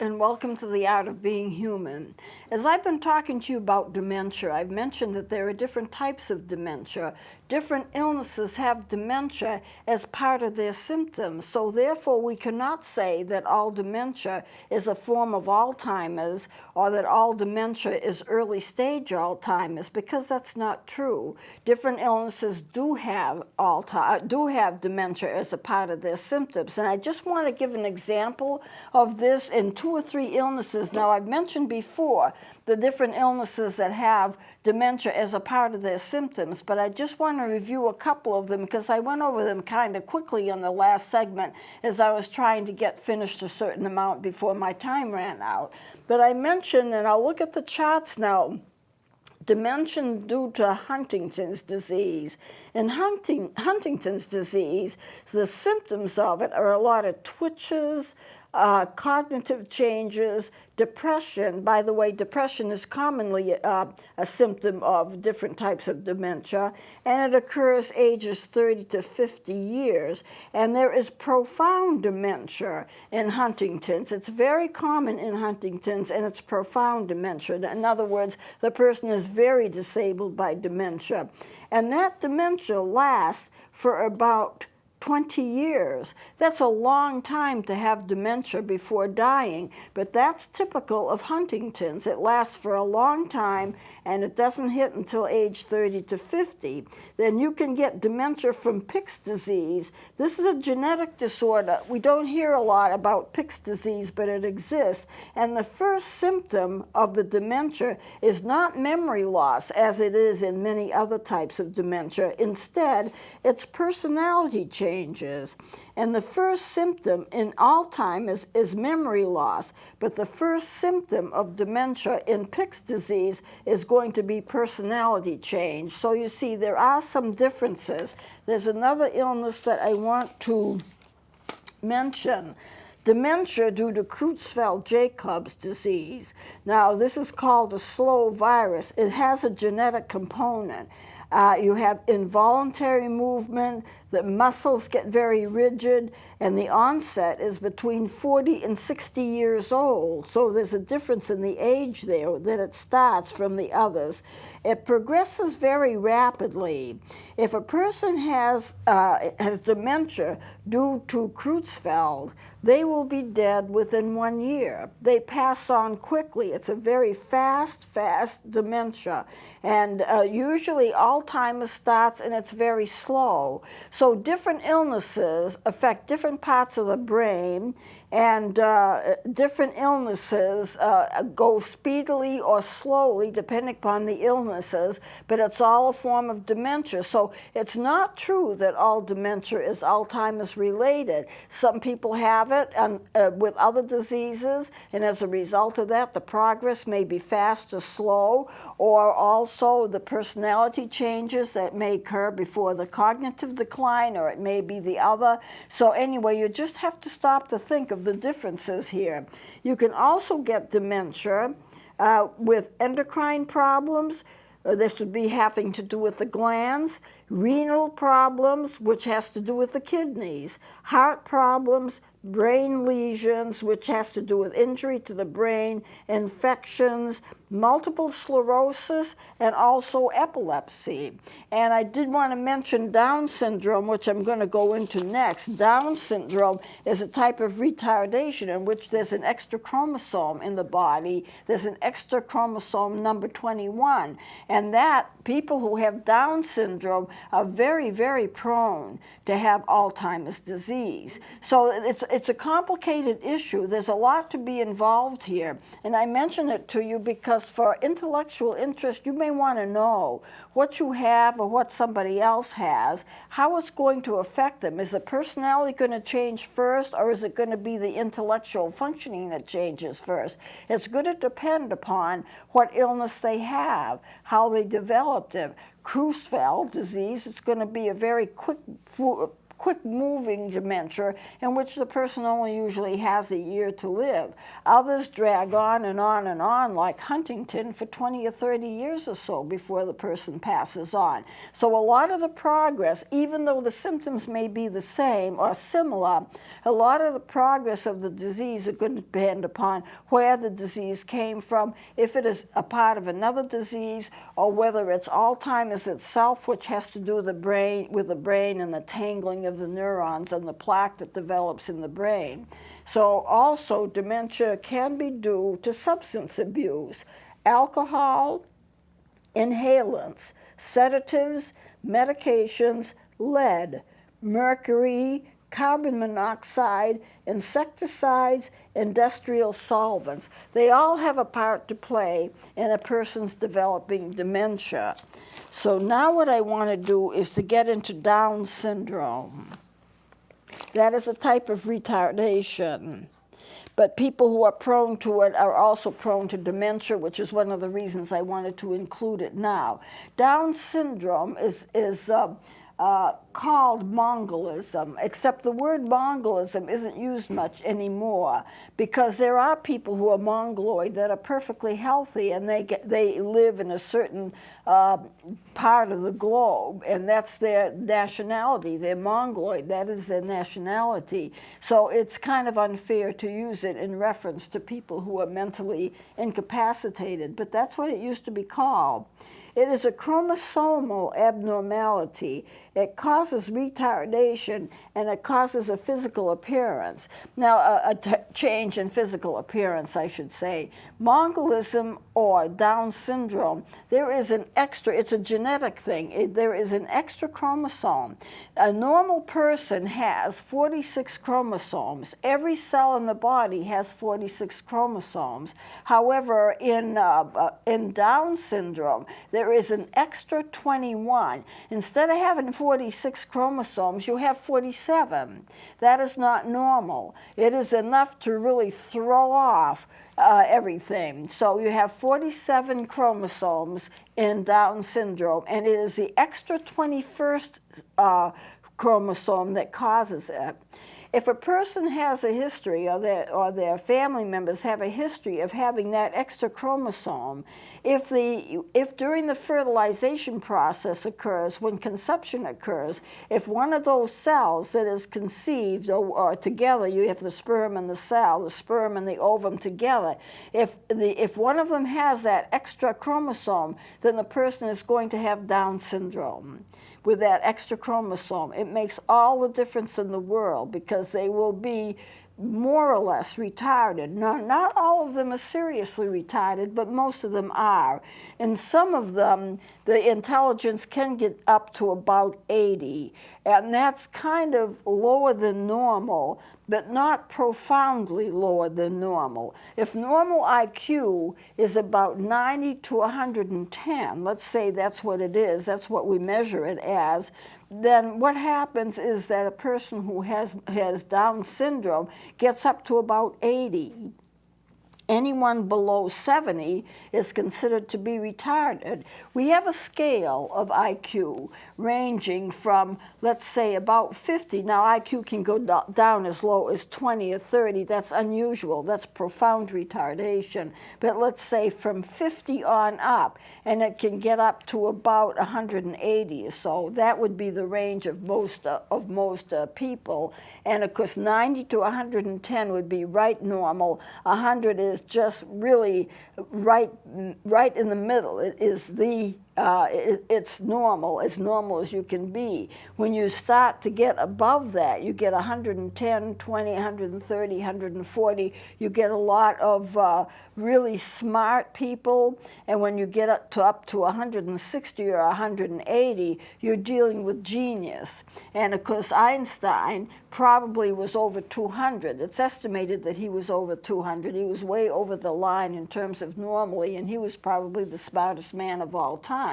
and welcome to the Art of Being Human. As I've been talking to you about dementia, I've mentioned that there are different types of dementia. Different illnesses have dementia as part of their symptoms, so therefore we cannot say that all dementia is a form of Alzheimer's or that all dementia is early stage Alzheimer's, because that's not true. Different illnesses do have dementia as a part of their symptoms, and I just want to give an example of this in 2 or 3 illnesses. Now, I've mentioned before the different illnesses that have dementia as a part of their symptoms, but I just want to review a couple of them because I went over them kind of quickly in the last segment as I was trying to get finished a certain amount before my time ran out. But I mentioned, and I'll look at the charts now, dementia due to Huntington's disease. In Huntington's disease, the symptoms of it are a lot of twitches, cognitive changes, depression. By the way, depression is commonly a symptom of different types of dementia, and it occurs ages 30 to 50 years. And there is profound dementia in Huntington's. It's very common in Huntington's, and it's profound dementia. In other words, the person is very disabled by dementia. And that dementia lasts for about 20 years. That's a long time to have dementia before dying, but that's typical of Huntington's. It lasts for a long time, and it doesn't hit until age 30 to 50. Then you can get dementia from Pick's disease. This is a genetic disorder. We don't hear a lot about Pick's disease, but it exists. And the first symptom of the dementia is not memory loss, as it is in many other types of dementia. Instead, it's personality changes. And the first symptom in Alzheimer's is memory loss, but the first symptom of dementia in Pick's disease is going to be personality change. So you see, there are some differences. There's another illness that I want to mention. Dementia due to Creutzfeldt-Jacobs disease. Now, this is called a slow virus. It has a genetic component. You have involuntary movement, the muscles get very rigid, and the onset is between 40 and 60 years old. So there's a difference in the age there that it starts from the others. It progresses very rapidly. If a person has dementia due to Creutzfeldt, they will be dead within 1 year. They pass on quickly. It's a very fast dementia. And usually Alzheimer's starts and it's very slow. So different illnesses affect different parts of the brain, and different illnesses go speedily or slowly depending upon the illnesses, but it's all a form of dementia. So it's not true that all dementia is Alzheimer's related. Some people have it with other diseases, and as a result of that, the progress may be fast or slow, or also the personality changes that may occur before the cognitive decline, or it may be the other. So anyway, you just have to stop to think of the differences here. You can also get dementia with endocrine problems. This would be having to do with the glands, renal problems, which has to do with the kidneys, heart problems, brain lesions, which has to do with injury to the brain, infections, multiple sclerosis, and also epilepsy. And I did want to mention Down syndrome, which I'm going to go into next. Down syndrome is a type of retardation in which there's an extra chromosome in the body. There's an extra chromosome number 21. And that people who have Down syndrome are very, very prone to have Alzheimer's disease. So it's a complicated issue. There's a lot to be involved here. And I mention it to you because for intellectual interest, you may want to know what you have or what somebody else has, how it's going to affect them. Is the personality going to change first, or is it going to be the intellectual functioning that changes first? It's going to depend upon what illness they have, how they developed it. Creutzfeldt disease, it's going to be a very quick-moving dementia in which the person only usually has a year to live. Others drag on and on and on, like Huntington, for 20 or 30 years or so before the person passes on. So a lot of the progress, even though the symptoms may be the same or similar, a lot of the progress of the disease is going to depend upon where the disease came from, if it is a part of another disease, or whether it's Alzheimer's itself, which has to do with the brain and the tangling of the neurons and the plaque that develops in the brain. So also dementia can be due to substance abuse, alcohol, inhalants, sedatives, medications, lead, mercury, carbon monoxide, insecticides, industrial solvents. They all have a part to play in a person's developing dementia. So now what I want to do is to get into Down syndrome. That is a type of retardation. But people who are prone to it are also prone to dementia, which is one of the reasons I wanted to include it now. Down syndrome is called Mongolism, except the word Mongolism isn't used much anymore because there are people who are Mongoloid that are perfectly healthy and they live in a certain part of the globe, and that's their nationality. They're Mongoloid, that is their nationality. So it's kind of unfair to use it in reference to people who are mentally incapacitated, but that's what it used to be called. It is a chromosomal abnormality. It causes retardation and it causes a physical appearance. Now, a change in physical appearance, I should say. Mongolism or Down syndrome, there is an extra, it's a genetic thing. There is an extra chromosome. A normal person has 46 chromosomes. Every cell in the body has 46 chromosomes. However, in Down syndrome, there is an extra 21. Instead of having 46 chromosomes, you have 47. That is not normal. It is enough to really throw off everything. So you have 47 chromosomes in Down syndrome, and it is the extra 21st chromosome that causes it. If a person has a history, or their family members have a history of having that extra chromosome, if during the fertilization process occurs, when conception occurs, if one of those cells that is conceived, or together, you have the sperm and the cell, the sperm and the ovum together, if one of them has that extra chromosome, then the person is going to have Down syndrome. With that extra chromosome, it makes all the difference in the world because they will be more or less retarded. Now, not all of them are seriously retarded, but most of them are. In some of them, the intelligence can get up to about 80, and that's kind of lower than normal, but not profoundly lower than normal. If normal IQ is about 90 to 110, let's say that's what it is, that's what we measure it as, then what happens is that a person who has Down syndrome gets up to about 80. Anyone below 70 is considered to be retarded. We have a scale of IQ ranging from, let's say, about 50. Now, IQ can go down as low as 20 or 30. That's unusual. That's profound retardation. But let's say from 50 on up, and it can get up to about 180 or so. That would be the range of most people. And of course, 90 to 110 would be right normal. 100 is just really right in the middle. It is it's normal as you can be. When you start to get above that, you get 110, 20, 130, 140. You get a lot of really smart people, and when you get up to 160 or 180, you're dealing with genius. And of course, Einstein probably was over 200. It's estimated that he was over 200. He was way over the line in terms of normally, and he was probably the smartest man of all time.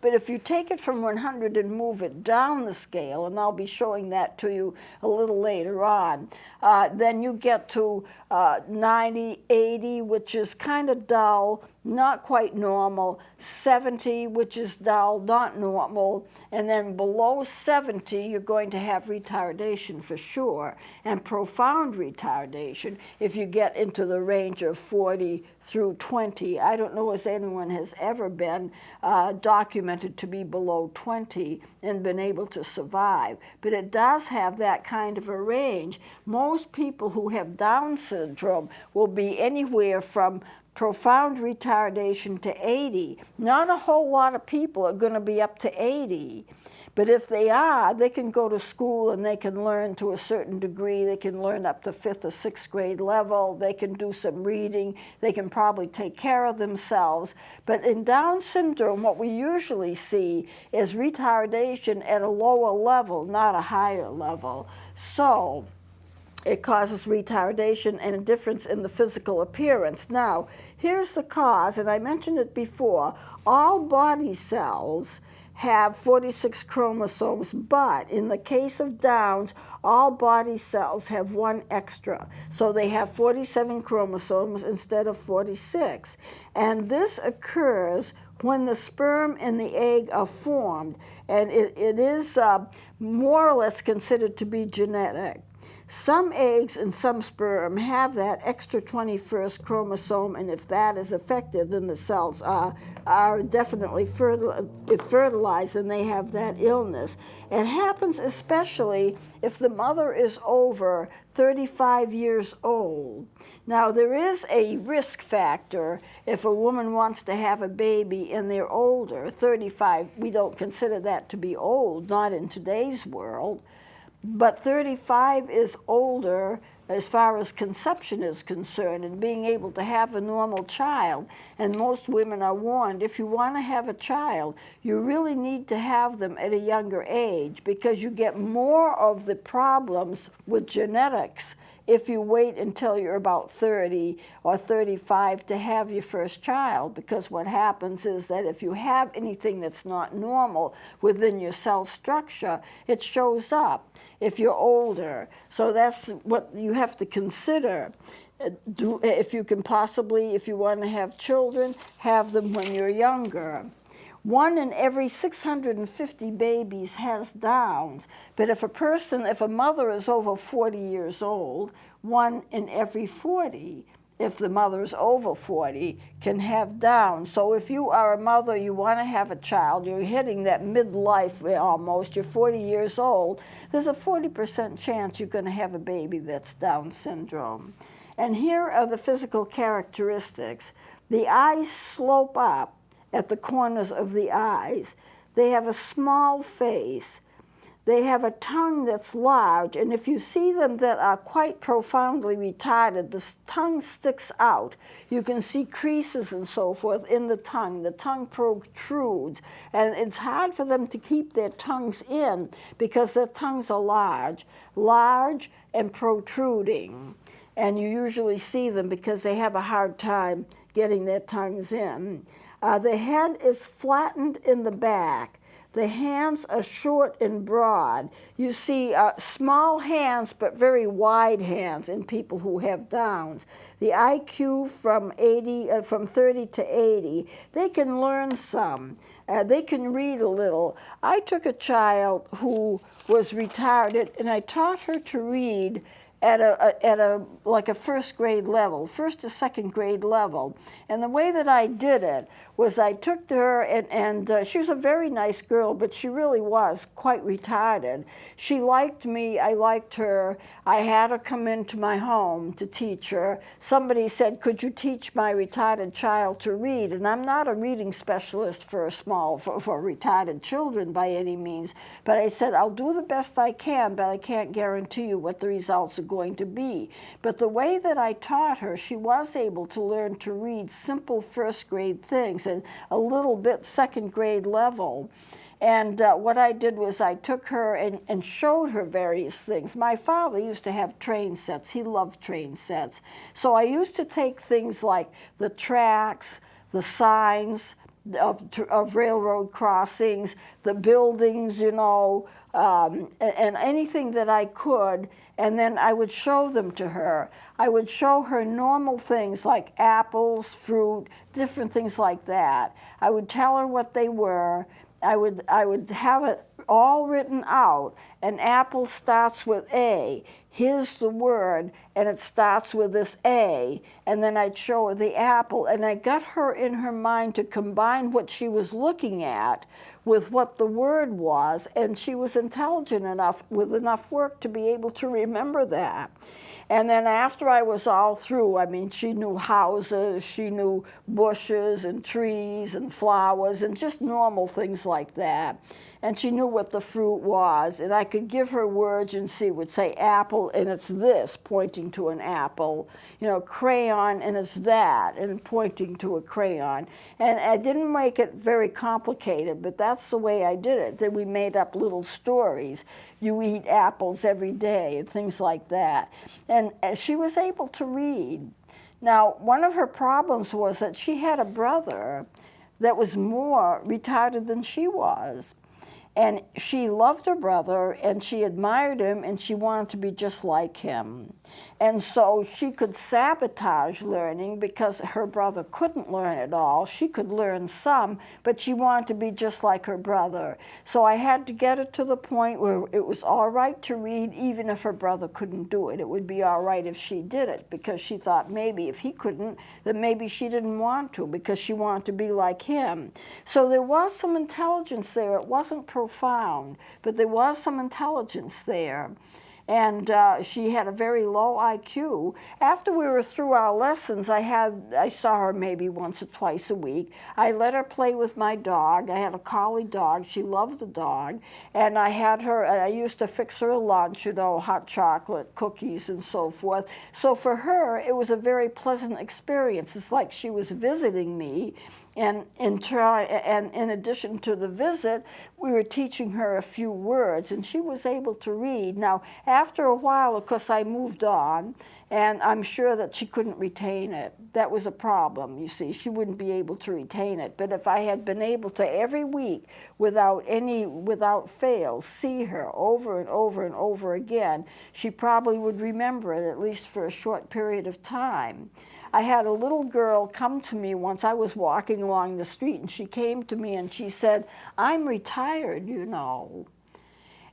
But if you take it from 100 and move it down the scale, and I'll be showing that to you a little later on, then you get to 90, 80, which is kind of dull. not quite normal, 70, which is dull, not normal, and then below 70, you're going to have retardation for sure, and profound retardation if you get into the range of 40 through 20. I don't know if anyone has ever been documented to be below 20 and been able to survive, but it does have that kind of a range. Most people who have Down syndrome will be anywhere from profound retardation to 80. Not a whole lot of people are going to be up to 80. But if they are, they can go to school and they can learn to a certain degree. They can learn up to 5th or 6th grade level. They can do some reading. They can probably take care of themselves. But in Down syndrome, what we usually see is retardation at a lower level, not a higher level. So it causes retardation and a difference in the physical appearance. Now, here's the cause, and I mentioned it before. All body cells have 46 chromosomes, but in the case of Downs, all body cells have one extra. So they have 47 chromosomes instead of 46. And this occurs when the sperm and the egg are formed, and it is more or less considered to be genetic. Some eggs and some sperm have that extra 21st chromosome, and if that is affected, then the cells are definitely fertilized and they have that illness. It happens especially if the mother is over 35 years old. Now, there is a risk factor if a woman wants to have a baby and they're older. 35, we don't consider that to be old, not in today's world. But 35 is older as far as conception is concerned and being able to have a normal child. And most women are warned, if you want to have a child, you really need to have them at a younger age because you get more of the problems with genetics if you wait until you're about 30 or 35 to have your first child, because what happens is that if you have anything that's not normal within your cell structure, it shows up if you're older. So that's what you have to consider. If you can possibly, if you want to have children, have them when you're younger. 1 in every 650 babies has Downs, but if a mother is over 40 years old, 1 in every 40, if the mother is over 40, can have Downs. So if you are a mother, you want to have a child, you're hitting that midlife almost, you're 40 years old, there's a 40% chance you're going to have a baby that's Down syndrome. And here are the physical characteristics. The eyes slope up at the corners of the eyes. They have a small face. They have a tongue that's large, and if you see them that are quite profoundly retarded, the tongue sticks out. You can see creases and so forth in the tongue. The tongue protrudes, and it's hard for them to keep their tongues in because their tongues are large and protruding. And you usually see them because they have a hard time getting their tongues in. The head is flattened in the back. The hands are short and broad. You see small hands, but very wide hands in people who have Downs. The IQ from 30 to 80. They can learn some. They can read a little. I took a child who was retarded, and I taught her to read at a first grade level, first to second grade level. And the way that I did it was I took her, and she was a very nice girl, but she really was quite retarded. She liked me, I liked her. I had her come into my home to teach her. Somebody said, could you teach my retarded child to read? And I'm not a reading specialist for retarded children by any means, but I said, I'll do the best I can, but I can't guarantee you what the results are going to be. But the way that I taught her, she was able to learn to read simple first grade things and a little bit second grade level. And what I did was I took her and showed her various things. My father used to have train sets. He loved train sets. So I used to take things like the tracks, the signs, of railroad crossings, the buildings, and anything that I could, and then I would show them to her. I would show her normal things like apples, fruit, different things like that. I would tell her what they were. I would have it all written out. An apple starts with A. Here's the word, and it starts with this A. And then I'd show her the apple, and I got her in her mind to combine what she was looking at with what the word was, and she was intelligent enough, with enough work, to be able to remember that. And then after I was all through, I mean, she knew houses, she knew bushes and trees and flowers and just normal things like that. And she knew what the fruit was, and I could give her words, and she would say apple, and it's this, pointing to an apple, crayon, and it's that, and pointing to a crayon. And I didn't make it very complicated, but that's the way I did it. Then we made up little stories. You eat apples every day, and things like that. And she was able to read. Now, one of her problems was that she had a brother that was more retarded than she was. And she loved her brother, and she admired him, and she wanted to be just like him. And so she could sabotage learning because her brother couldn't learn at all. She could learn some, but she wanted to be just like her brother. So I had to get her to the point where it was all right to read, even if her brother couldn't do it. It would be all right if she did it, because she thought maybe if he couldn't, then maybe she didn't want to, because she wanted to be like him. So there was some intelligence there. It wasn't profound, but there was some intelligence there. And she had a very low IQ. After we were through our lessons, I saw her maybe once or twice a week. I let her play with my dog. I had a collie dog. She loved the dog. And I used to fix her a lunch, hot chocolate, cookies, and so forth. So for her, it was a very pleasant experience. It's like she was visiting me. And in addition to the visit, we were teaching her a few words, and she was able to read. Now, after a while, of course, I moved on, and I'm sure that she couldn't retain it. That was a problem, you see. She wouldn't be able to retain it. But if I had been able to every week, without fail, see her over and over and over again, she probably would remember it, at least for a short period of time. I had a little girl come to me once. I was walking along the street, and she came to me and she said, "I'm retired,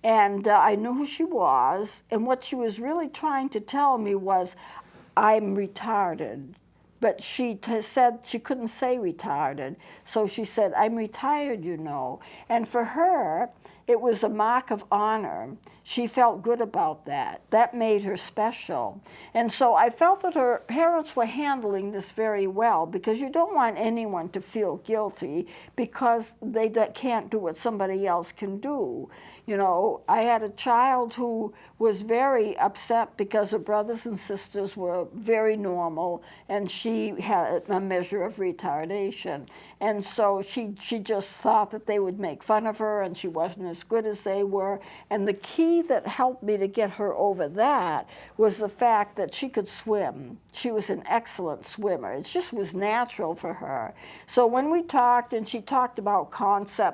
And I knew who she was, and what she was really trying to tell me was, "I'm retarded." But she said she couldn't say retarded, so she said, "I'm retired, And for her, it was a mark of honor. She felt good about that. That made her special. And so I felt that her parents were handling this very well, because you don't want anyone to feel guilty because they can't do what somebody else can do. I had a child who was very upset because her brothers and sisters were very normal, and she had a measure of retardation. And so she just thought that they would make fun of her, and she wasn't as good as they were. And the key that helped me to get her over that was the fact that she could swim. She was an excellent swimmer. It just was natural for her. So when we talked, and she talked about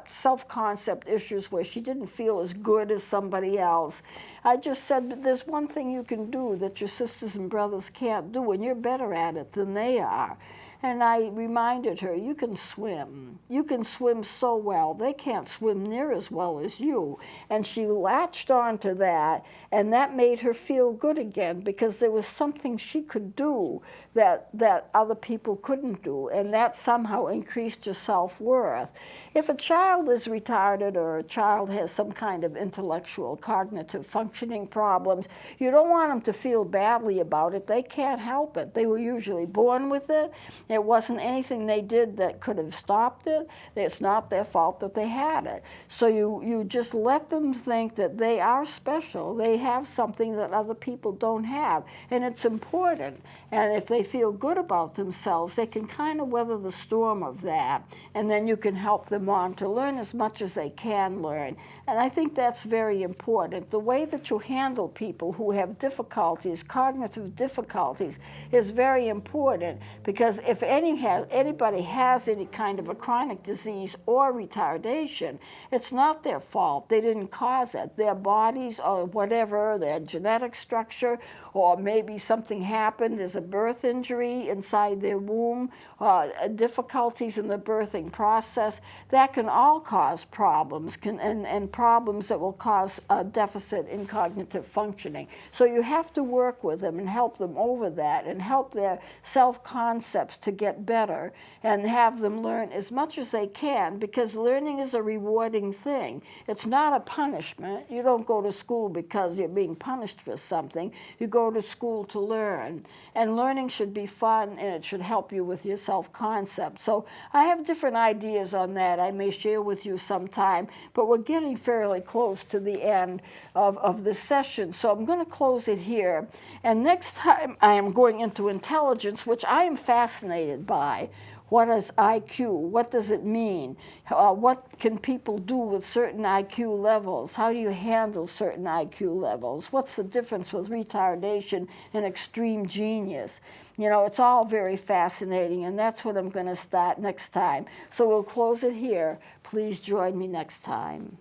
self-concept issues where she didn't feel as good as somebody else, I just said, "But there's one thing you can do that your sisters and brothers can't do, and you're better at it than they are." And I reminded her, "You can swim. You can swim so well. They can't swim near as well as you." And she latched on to that, and that made her feel good again, because there was something she could do that other people couldn't do, and that somehow increased her self-worth. If a child is retarded, or a child has some kind of intellectual, cognitive functioning problems, you don't want them to feel badly about it. They can't help it. They were usually born with it. It wasn't anything they did that could have stopped it. It's not their fault that they had it. So you just let them think that they are special. They have something that other people don't have, and it's important. And if they feel good about themselves, they can kind of weather the storm of that, and then you can help them on to learn as much as they can learn. And I think that's very important. The way that you handle people who have difficulties, cognitive difficulties, is very important, because if if anybody has any kind of a chronic disease or retardation, it's not their fault. They didn't cause it. Their bodies or whatever, their genetic structure, or maybe something happened, there's a birth injury inside their womb, difficulties in the birthing process, that can all cause problems, and problems that will cause a deficit in cognitive functioning. So you have to work with them and help them over that and help their self-concepts to get better and have them learn as much as they can, because learning is a rewarding thing. It's not a punishment. You don't go to school because you're being punished for something. You go to school to learn. And learning should be fun, and it should help you with your self-concept. So I have different ideas on that I may share with you sometime, but we're getting fairly close to the end of this session. So I'm going to close it here. And next time I am going into intelligence, which I am fascinated by. What is IQ? What does it mean? What can people do with certain IQ levels? How do you handle certain IQ levels? What's the difference with retardation and extreme genius? You know, it's all very fascinating, and that's what I'm going to start next time. So we'll close it here. Please join me next time.